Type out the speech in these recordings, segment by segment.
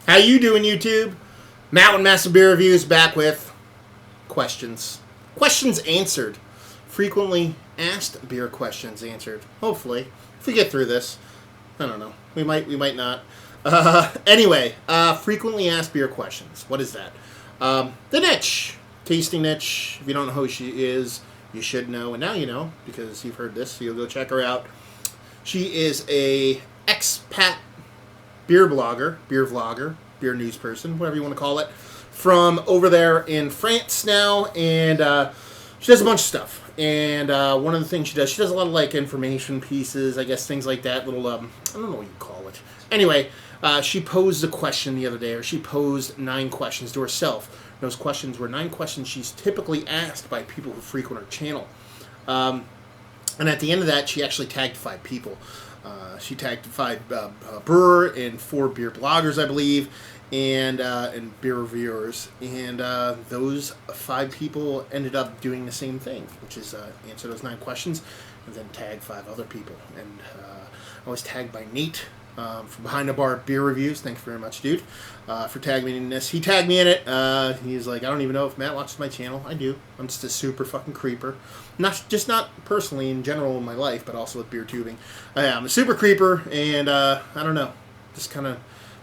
How you doing, YouTube? Matt with Massive Beer Reviews back with questions. Questions answered. Frequently asked beer questions answered. Hopefully. If we get through this. I don't know. We might not. Anyway, frequently asked beer questions. What is that? The niche. Tasting niche. If you don't know who she is, you should know. And now you know, because you've heard this, so you'll go check her out. She is a expat beer blogger, beer vlogger, beer news person, whatever you want to call it, from over there in France now, and she does a bunch of stuff. And one of the things she does a lot of like information pieces, I guess, things like that, little, I don't know what you call it. Anyway, she posed a question the other day, or she posed 9 questions to herself. Those questions were 9 questions she's typically asked by people who frequent her channel. And at the end of that, she actually tagged 5 people. She tagged 5 brewer and 4 beer bloggers, I believe, and beer reviewers. And those 5 people ended up doing the same thing, which is answer those 9 questions and then tag 5 other people. And I was tagged by Nate from Behind the Bar Beer Reviews. Thanks very much, dude, for tagging me in this. He tagged me in it. He's like, I don't even know if Matt watches my channel. I do. I'm just a super fucking creeper. Not personally in general in my life, but also with beer tubing. I'm a super creeper, and I don't know. Just kind of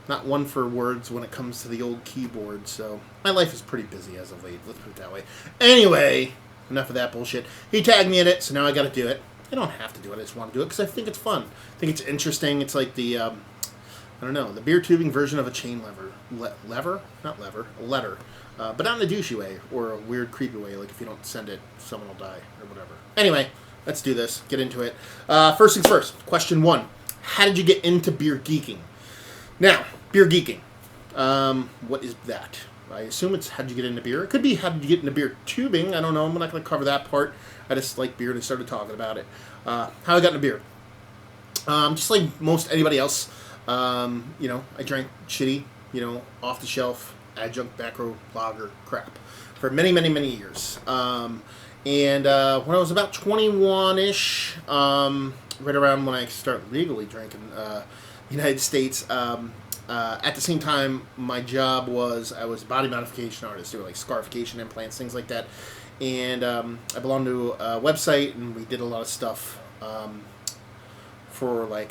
not one for words when it comes to the old keyboard. So my life is pretty busy as of late. Let's put it that way. Anyway, enough of that bullshit. He tagged me in it, so now I got to do it. I don't have to do it. I just want to do it because I think it's fun. I think it's interesting. It's like the, I don't know, the beer tubing version of a chain lever. Letter. But not in a douchey way or a weird, creepy way. Like if you don't send it, someone will die or whatever. Anyway, let's do this. Get into it. First things first. Question 1. How did you get into beer geeking? Now, beer geeking. What is that? I assume it's how did you get into beer. It could be how did you get into beer tubing. I don't know. I'm not going to cover that part. I just like beer and I started talking about it. How I got into beer. Just like most anybody else, I drank shitty, off the shelf, adjunct back row lager crap for many, many, many years. And when I was about 21-ish, right around when I started legally drinking United States, at the same time, my job was I was a body modification artist. They were like scarification implants, things like that. And I belonged to a website, and we did a lot of stuff for like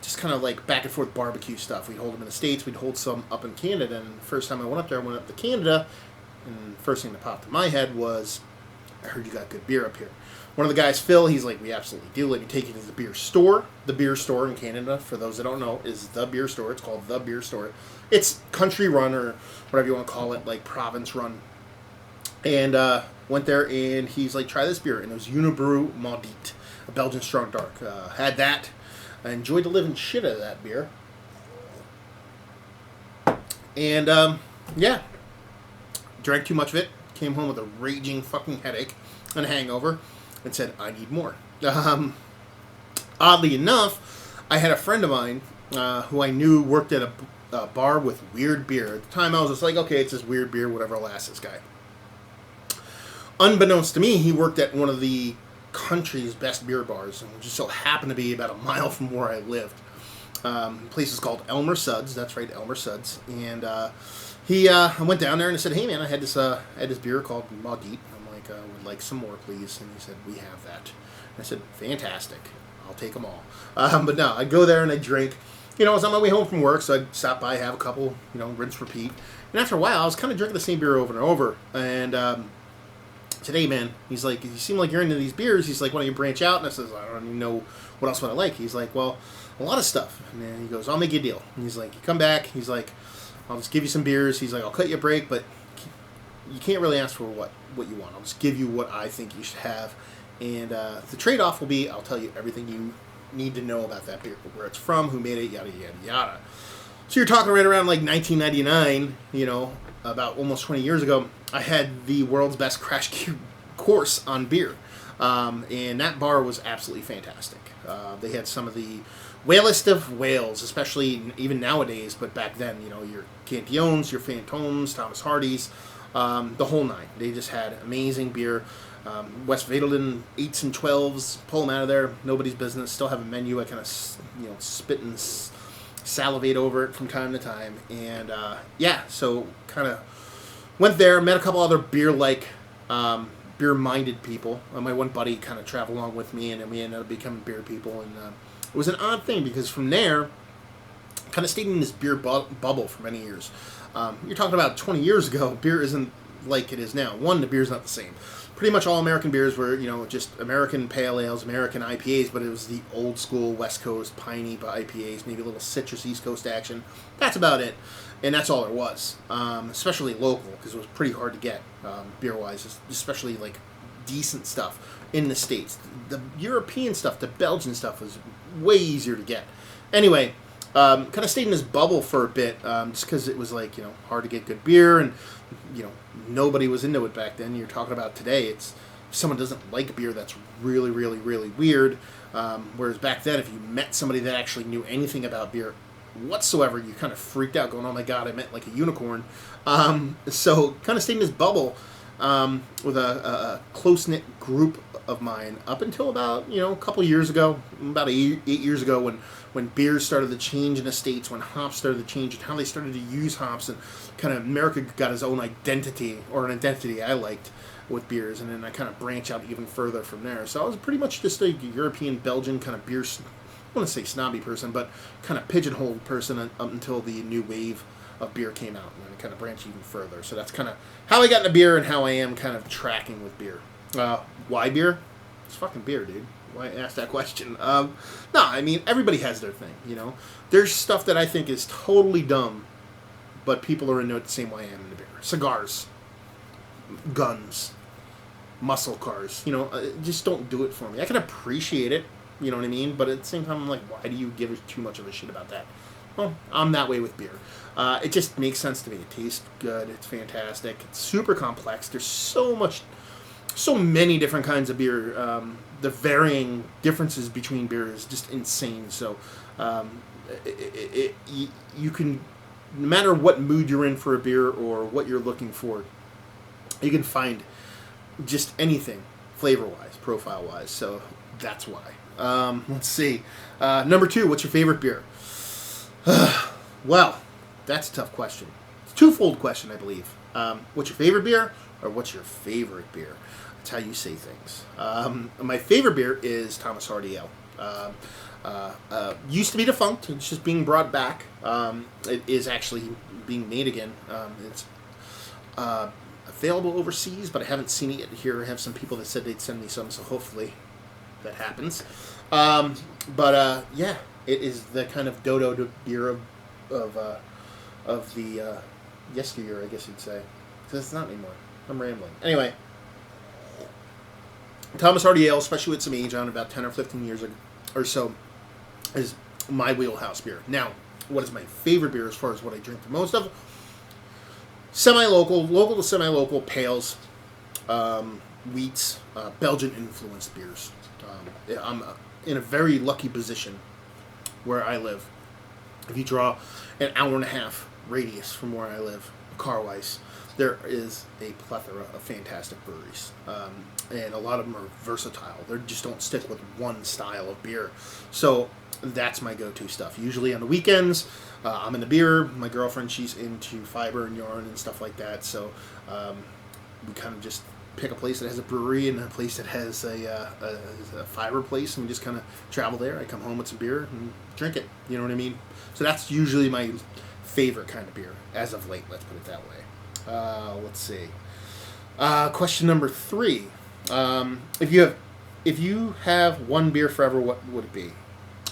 just kind of like back and forth barbecue stuff. We'd hold them in the States. We'd hold some up in Canada. And the first time I went up there, I went up to Canada, and the first thing that popped in my head was, I heard you got good beer up here. One of the guys, Phil, he's like, we absolutely do. Let me take you to the beer store. The beer store in Canada, for those that don't know, is the beer store. It's called the beer store. It's country run or whatever you want to call it, like province run. And went there, and he's like, try this beer. And it was Unibrew Maudit, a Belgian strong dark. Had that. I enjoyed the living shit out of that beer. And, yeah. Drank too much of it. Came home with a raging fucking headache and a hangover. And said, I need more. Oddly enough, I had a friend of mine who I knew worked at a bar with weird beer. At the time, I was just like, okay, it's this weird beer, whatever, I'll ask this guy. Unbeknownst to me, he worked at one of the country's best beer bars, and just so happened to be about a mile from where I lived. The place is called Elmer Suds. That's right, Elmer Suds. And I went down there and I said, hey man, I had this beer called Maudit. I would like some more, please. And he said, we have that. And I said, fantastic. I'll take them all. But no, I'd go there and I'd drink. I was on my way home from work, so I'd stop by, have a couple, rinse, repeat. And after a while, I was kind of drinking the same beer over and over. And I said, hey, man, he's like, you seem like you're into these beers. He's like, why don't you branch out? And I said, I don't even know what else would I like. He's like, well, a lot of stuff. And then he goes, I'll make you a deal. And he's like, you come back. He's like, I'll just give you some beers. He's like, I'll cut you a break, but you can't really ask for what you want. I'll just give you what I think you should have. And the trade-off will be I'll tell you everything you need to know about that beer, where it's from, who made it, yada, yada, yada. So you're talking right around like 1999, about almost 20 years ago, I had the world's best crash course on beer. And that bar was absolutely fantastic. They had some of the whalest of whales, especially even nowadays, but back then, your Cantillons, your Phantoms, Thomas Hardy's, the whole nine. They just had amazing beer. West Vedelin 8s and 12s, pull them out of there, nobody's business. Still have a menu I kind of, spit and salivate over it from time to time. And yeah, so kind of went there, met a couple other beer-minded people. My one buddy kind of traveled along with me, and then we ended up becoming beer people. And it was an odd thing because from there, kind of stayed in this beer bubble for many years. You're talking about 20 years ago, beer isn't like it is now. One, the beer's not the same. Pretty much all American beers were, just American pale ales, American IPAs, but it was the old school West Coast piney IPAs, maybe a little citrus East Coast action. That's about it. And that's all there was, especially local, because it was pretty hard to get beer-wise, especially like decent stuff in the States. The European stuff, the Belgian stuff was way easier to get. Anyway, kind of stayed in this bubble for a bit, just because it was like, hard to get good beer, and, nobody was into it back then. You're talking about today, if someone doesn't like beer, that's really, really, really weird. Whereas back then, if you met somebody that actually knew anything about beer whatsoever, you kind of freaked out going, oh my God, I met like a unicorn. So kind of stayed in this bubble with a close-knit group of mine up until about, a couple years ago, about 8 years ago, when beers started to change in the States, when hops started to change, and how they started to use hops, and kind of America got its own identity, or an identity I liked with beers, and then I kind of branch out even further from there. So I was pretty much just a European, Belgian kind of beer, I want to say snobby person, but kind of pigeonholed person up until the new wave of beer came out, and then I kind of branched even further. So that's kind of how I got into beer and how I am kind of tracking with beer. Why beer? It's fucking beer, dude. Why ask that question? No, I mean, everybody has their thing, There's stuff that I think is totally dumb, but people are into it the same way I am into beer. Cigars, guns, muscle cars, just don't do it for me. I can appreciate it, you know what I mean? But at the same time, I'm like, why do you give too much of a shit about that? Well, I'm that way with beer. It just makes sense to me. It tastes good. It's fantastic. It's super complex. There's so many different kinds of beer. The varying differences between beer is just insane. So you can, no matter what mood you're in for a beer or what you're looking for, you can find just anything flavor-wise, profile-wise. So that's why. Let's see. Number 2, what's your favorite beer? Well, that's a tough question. It's a twofold question, I believe. What's your favorite beer, or what's your favorite beer? That's how you say things. My favorite beer is Thomas Hardy Ale. Used to be defunct. It's just being brought back. It is actually being made again. It's available overseas, but I haven't seen it yet here. I have some people that said they'd send me some, so hopefully that happens. Yeah, it is the kind of dodo beer of the yesteryear, I guess you'd say. Because it's not anymore. I'm rambling. Anyway, Thomas Hardy Ale, especially with some age on, about 10 or 15 years or so, is my wheelhouse beer. Now, what is my favorite beer as far as what I drink the most of? Semi-local, local to semi-local, pales, wheats, Belgian-influenced beers. I'm in a very lucky position where I live. If you draw an hour and a half radius from where I live, car-wise, there is a plethora of fantastic breweries. And a lot of them are versatile. They just don't stick with one style of beer. So that's my go-to stuff. Usually on the weekends, I'm into beer. My girlfriend, she's into fiber and yarn and stuff like that. So we kind of just pick a place that has a brewery and a place that has a fiber place, and we just kind of travel there. I come home with some beer and drink it. You know what I mean? So that's usually my favorite kind of beer, as of late, let's put it that way. Let's see. Question number 3. If you have one beer forever, what would it be?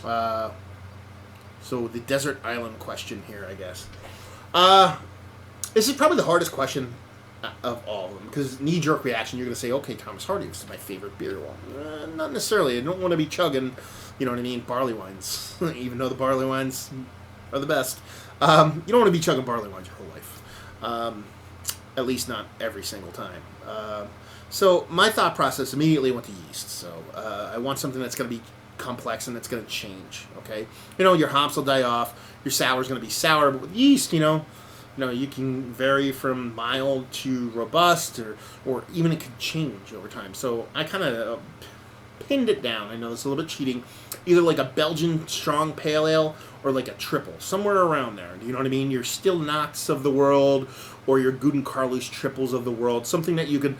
So the desert island question here, I guess. This is probably the hardest question of all of them, because knee-jerk reaction, you're going to say, okay, Thomas Hardy is my favorite beer. Well, not necessarily. I don't want to be chugging, you know what I mean, barley wines, even though the barley wines are the best. You don't want to be chugging barley wines your whole life, at least not every single time. So my thought process immediately went to yeast. So I want something that's going to be complex and that's going to change, okay? Your hops will die off, your sour's going to be sour, but with yeast, you can vary from mild to robust, or even it can change over time. So I kind of pinned it down. I know it's a little bit cheating. Either like a Belgian strong pale ale or like a triple, somewhere around there. You know what I mean? Your Still Knots of the world or your Guten Carlos triples of the world. Something that you could,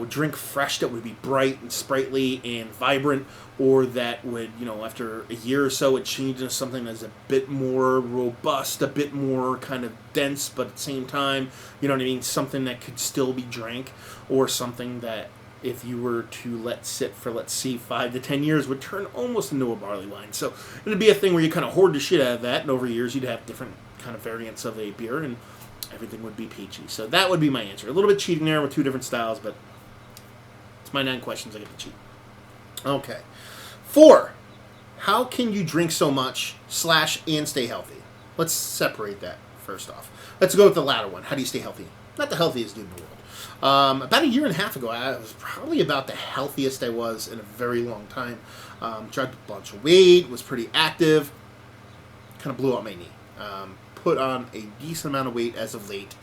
drink fresh that would be bright and sprightly and vibrant, or that would, after a year or so, it change into something that's a bit more robust, a bit more kind of dense, but at the same time, you know what I mean? Something that could still be drank, or something that if you were to let sit for, let's see, 5 to 10 years, would turn almost into a barley wine. So it'd be a thing where you kind of hoard the shit out of that, and over years you'd have different kind of variants of a beer, and everything would be peachy. So that would be my answer. A little bit cheating there with 2 different styles, but it's my 9 questions. I get to cheat. Okay. 4. How can you drink so much / and stay healthy? Let's separate that first off. Let's go with the latter one. How do you stay healthy? Not the healthiest dude in the world. About a year and a half ago, I was probably about the healthiest I was in a very long time. Tried a bunch of weight, was pretty active, kind of blew out my knee. Put on a decent amount of weight as of late.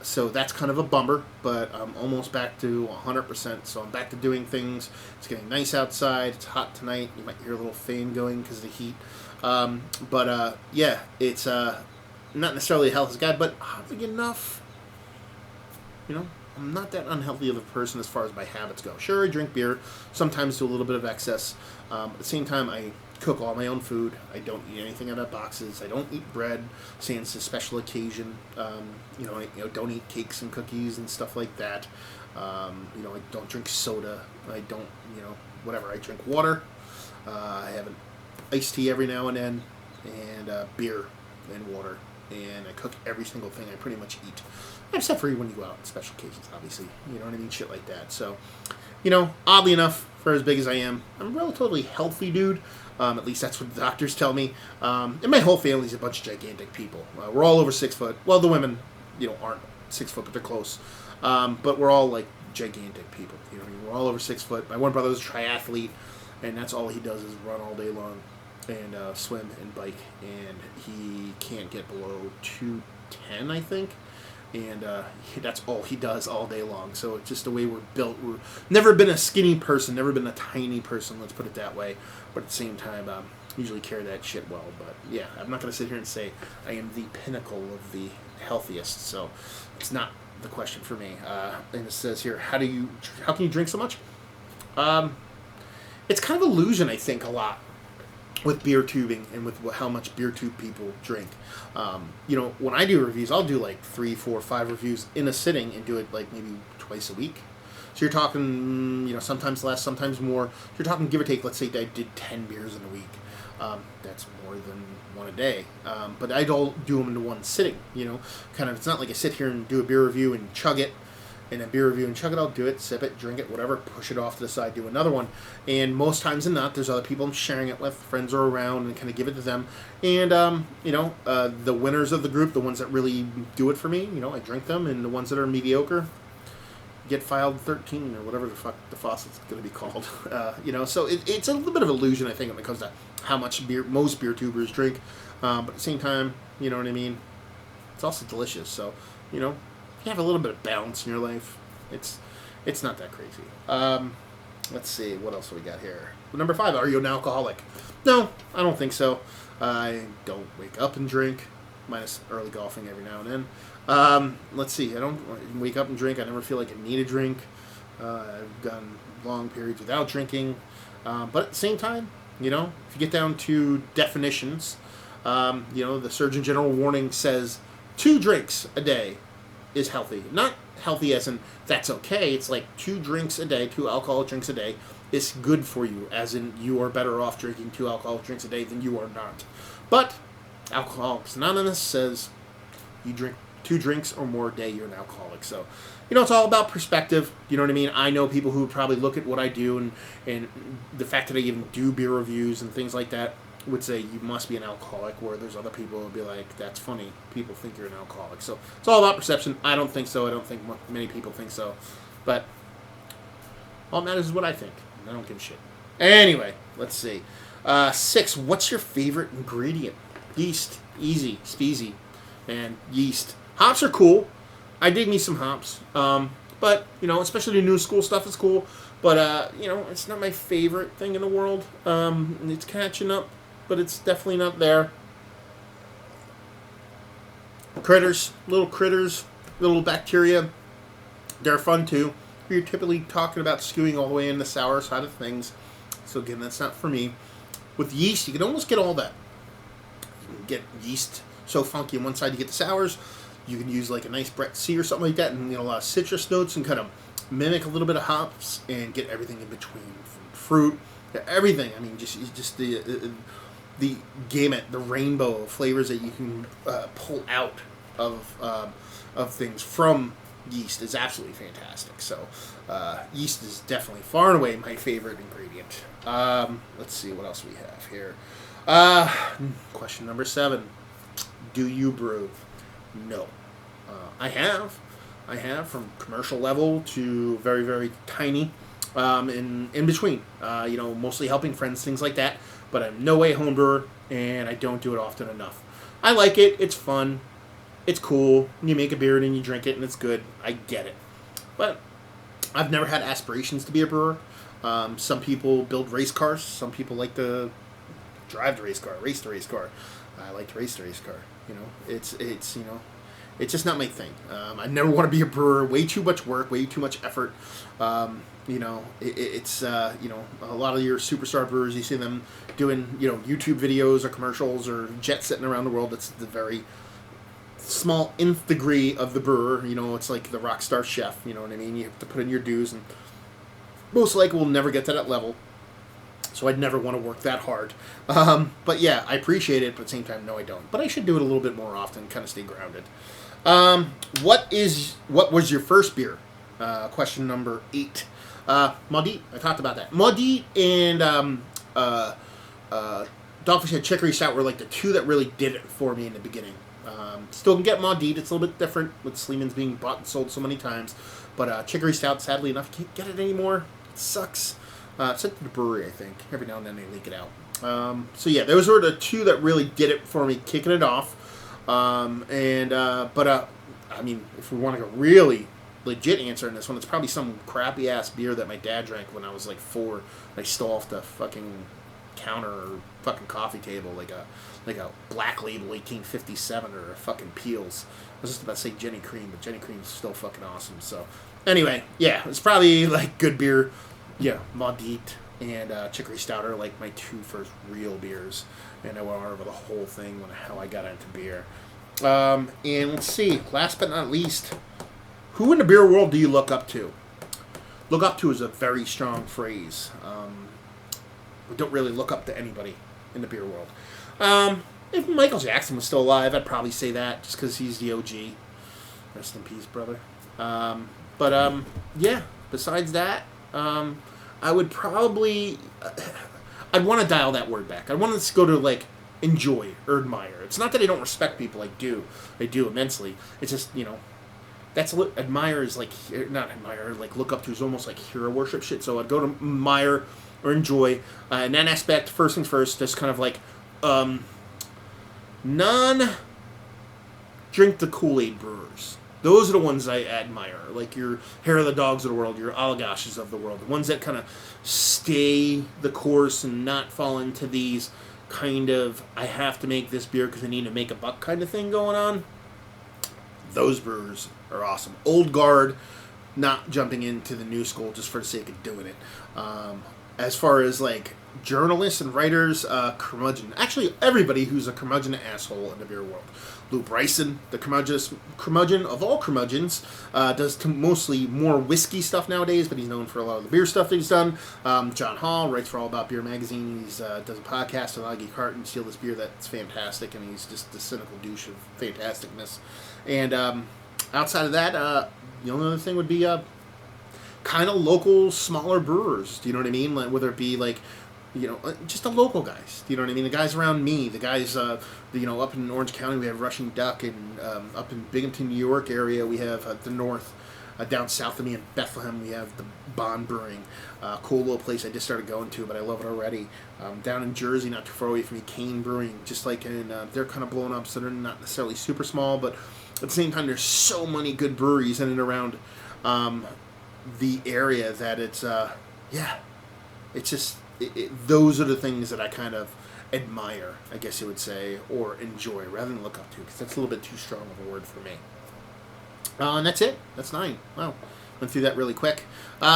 So that's kind of a bummer, but I'm almost back to 100%. So I'm back to doing things. It's getting nice outside. It's hot tonight. You might hear a little fan going because of the heat. Yeah, it's not necessarily a healthy guy, but oddly enough, I'm not that unhealthy of a person as far as my habits go. Sure, I drink beer, sometimes do a little bit of excess. At the same time, I cook all my own food. I don't eat anything out of boxes. I don't eat bread, sans a special occasion. I don't eat cakes and cookies and stuff like that. I don't drink soda. I don't, whatever. I drink water. I have an iced tea every now and then, and beer and water. And I cook every single thing I pretty much eat. Except for when you go out on special occasions, obviously. You know what I mean? Shit like that. So, oddly enough, for as big as I am, I'm a relatively healthy dude. At least that's what the doctors tell me. And my whole family's a bunch of gigantic people. We're all over 6 foot. Well, the women, aren't 6 foot, but they're close. But we're all, like, gigantic people. You know what I mean? We're all over 6 foot. My one brother's a triathlete, and that's all he does is run all day long and swim and bike. And he can't get below 210, I think. And that's all he does all day long. So it's just the way we're built. We've never been a skinny person, never been a tiny person, let's put it that way. But at the same time, usually carry that shit well. But yeah, I'm not going to sit here and say I am the pinnacle of the healthiest. So it's not the question for me. And it says here, how can you drink so much? It's kind of illusion, I think, a lot with beer tubing and with how much beer tube people drink. When I do reviews, I'll do like 3, 4, 5 reviews in a sitting and do it like maybe twice a week. So you're talking, sometimes less, sometimes more. You're talking give or take, let's say I did 10 beers in a week. That's more than one a day. But I don't do them into one sitting, it's not like I sit here and do a beer review and chug it, and a beer review and chug it. I'll do it, sip it, drink it, whatever, push it off to the side, do another one. And most times than not, there's other people I'm sharing it with, friends are around, and kind of give it to them. And, the winners of the group, the ones that really do it for me, I drink them, and the ones that are mediocre get filed 13 or whatever the fuck the faucet's going to be called. So it's a little bit of illusion, I think, when it comes to how much beer most beer tubers drink. But at the same time, you know what I mean? It's also delicious. So, if you have a little bit of balance in your life, it's not that crazy. Let's see, what else do we got here? Number 5, are you an alcoholic? No, I don't think so. I don't wake up and drink, minus early golfing every now and then. Let's see, I don't wake up and drink. I never feel like I need a drink. I've gone long periods without drinking. But at the same time, if you get down to definitions, the Surgeon General warning says 2 drinks a day is healthy. Not healthy as in that's okay. It's like 2 drinks a day, 2 alcoholic drinks a day is good for you, as in you are better off drinking 2 alcoholic drinks a day than you are not. But Alcoholics Anonymous says you drink 2 drinks or more a day, you're an alcoholic. So, it's all about perspective. You know what I mean? I know people who would probably look at what I do and the fact that I even do beer reviews and things like that would say you must be an alcoholic, where there's other people who would be like, that's funny, people think you're an alcoholic. So it's all about perception. I don't think so. I don't think many people think so. But all that matters is what I think. I don't give a shit. Anyway, let's see. 6, what's your favorite ingredient? Yeast. Easy. Speezy. And yeast. Hops are cool. I dig me some hops. But, especially the new school stuff is cool. But, it's not my favorite thing in the world. It's catching up, but it's definitely not there. Critters, little bacteria, they're fun too. You're typically talking about skewing all the way in the sour side of things. So again, that's not for me. With yeast, you can almost get all that. You can get yeast so funky on one side, you get the sours. You can use like a nice Brett C or something like that and get a lot of citrus notes and kind of mimic a little bit of hops and get everything in between, from fruit, everything. I mean, just the gamut, the rainbow of flavors that you can pull out of things from yeast is absolutely fantastic. So yeast is definitely far and away my favorite ingredient. Let's see what else we have here. Question number 7. Do you brew? No. I have from commercial level to very, very tiny, in between. Mostly helping friends, things like that. But I'm no way home brewer, and I don't do it often enough. I like it. It's fun. It's cool. You make a beer and you drink it, and it's good. I get it. But I've never had aspirations to be a brewer. Some people build race cars. Some people like to drive the race car, race the race car. I like to race the race car. It's just not my thing. I never want to be a brewer. Way too much work. Way too much effort. It's a lot of your superstar brewers, you see them doing YouTube videos or commercials or jet setting around the world. It's the very small nth degree of the brewer. It's like the rock star chef. You know what I mean? You have to put in your dues, and most likely we'll never get to that level. So I'd never want to work that hard. But yeah, I appreciate it, but at the same time, no, I don't. But I should do it a little bit more often, kind of stay grounded. What was your first beer? Question number 8. Maudit, I talked about that. Maudit and Dogfish Head Chicory Stout were like the two that really did it for me in the beginning. Still can get Maudit. It's a little bit different with Sleeman's being bought and sold so many times. But Chicory Stout, sadly enough, can't get it anymore. It sucks. Except for the brewery, I think. Every now and then they leak it out. So yeah, those were the two that really did it for me, kicking it off. I mean, if we want to go really legit answer in this one, it's probably some crappy ass beer that my dad drank when I was like 4. I stole off the fucking counter or fucking coffee table, like a Black Label 1857 or a fucking Peels. I was just about to say Jenny Cream, but Jenny Cream's still fucking awesome. So anyway, yeah, it's probably like good beer. Yeah, Maudit and Chicory Stout are like my 2 first real beers, and I went over the whole thing on how I got into beer. And let's see, last but not least, who in the beer world do you look up to? Look up to is a very strong phrase. We don't really look up to anybody in the beer world. If Michael Jackson was still alive, I'd probably say that, just because he's the OG. Rest in peace, brother. Yeah, besides that, I would probably... I'd want to dial that word back. I'd want to go to, like, enjoy or admire. It's not that I don't respect people. I do. I do immensely. It's just, that's admire is like... Not admire, like, look up to is almost like hero worship shit. So I'd go to admire or enjoy. In that aspect, first things first, just kind of like... non-drink the Kool-Aid brewers. Those are the ones I admire, like your Hair of the Dogs of the world, your Allagoshes of the world, the ones that kind of stay the course and not fall into these kind of, I have to make this beer because I need to make a buck kind of thing going on. Those brewers are awesome. Old guard, not jumping into the new school just for the sake of doing it. As far as like journalists and writers, curmudgeon. Actually, everybody who's a curmudgeon asshole in the beer world. Lou Bryson, the curmudgeon of all curmudgeons, does mostly more whiskey stuff nowadays, but he's known for a lot of the beer stuff that he's done. John Hall writes for All About Beer magazine. He's does a podcast on Augie Carton, Steal This Beer, that's fantastic, and he's just the cynical douche of fantasticness. And outside of that, the only other thing would be kind of local, smaller brewers. Do you know what I mean? Like, whether it be like, just the local guys. Do you know what I mean? The guys around me, the guys, up in Orange County, we have Rushing Duck, and up in Binghamton, New York area, we have the north. Down south of me in Bethlehem, we have the Bond Brewing. Cool little place I just started going to, but I love it already. Down in Jersey, not too far away from me, Kane Brewing. Just like they're kind of blown up, so they're not necessarily super small, but at the same time, there's so many good breweries in and around the area that it's it's just those are the things that I kind of admire, I guess you would say, or enjoy rather than look up to, because that's a little bit too strong of a word for me. And that's it. That's 9. Wow, went through that really quick.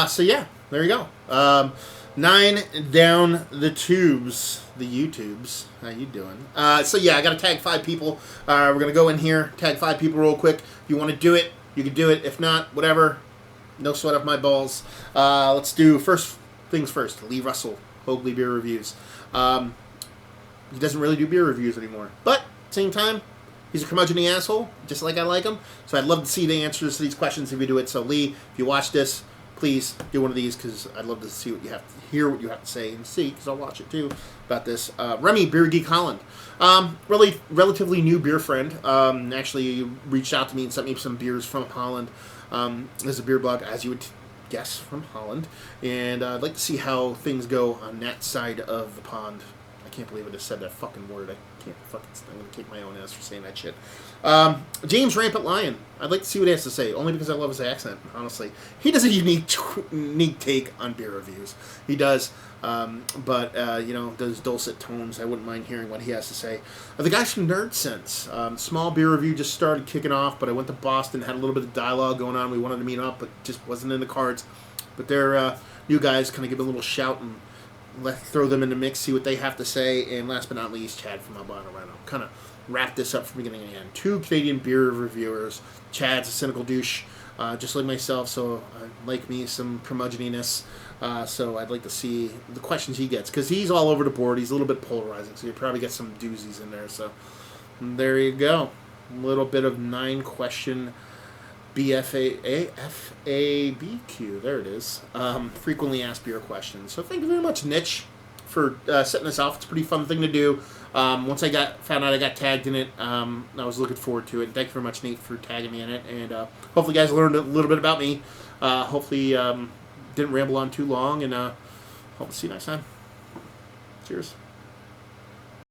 So yeah, there you go. 9 down the tubes, the YouTubes. How you doing? So yeah, I got to tag 5 people. We're going to go in here, tag 5 people real quick. If you want to do it, you can do it. If not, whatever. No sweat off my balls. Let's do first things first. Lee Russell, Hoagley Beer Reviews. He doesn't really do beer reviews anymore. But, same time, he's a curmudgeon asshole, just like I like him. So I'd love to see the answers to these questions if you do it. So Lee, if you watch this, please do one of these, because I'd love to see what you have to hear, what you have to say, and see, because I'll watch it too, about this. Remy, Beer Geek Holland. Really relatively new beer friend. Actually reached out to me and sent me some beers from Holland. There's a beer blog, as you would guess, from Holland. And I'd like to see how things go on that side of the pond. I can't believe I just said that fucking word. I'm going to kick my own ass for saying that shit. James Rampant Lion. I'd like to see what he has to say, only because I love his accent, honestly. He does a unique take on beer reviews. He does. But those dulcet tones, I wouldn't mind hearing what he has to say. The guys from Nerd Sense. Small beer review just started kicking off, but I went to Boston, had a little bit of dialogue going on. We wanted to meet up, but just wasn't in the cards. But they're new guys, kind of give a little shout and throw them in the mix, see what they have to say. And last but not least, Chad from Albano Reno. Kind of wrap this up from beginning to end. 2 Canadian beer reviewers. Chad's a cynical douche, just like myself, so like me, some curmudgeoniness. So I'd like to see the questions he gets, because he's all over the board. He's a little bit polarizing, so you probably get some doozies in there. So there you go. A little bit of 9-question FABQ. There it is. Frequently asked beer questions. So thank you very much, Niche, for setting this off. It's a pretty fun thing to do. Once I found out I got tagged in it, I was looking forward to it. Thank you very much, Nate, for tagging me in it. And hopefully you guys learned a little bit about me. Hopefully didn't ramble on too long. And hope to see you next time. Cheers.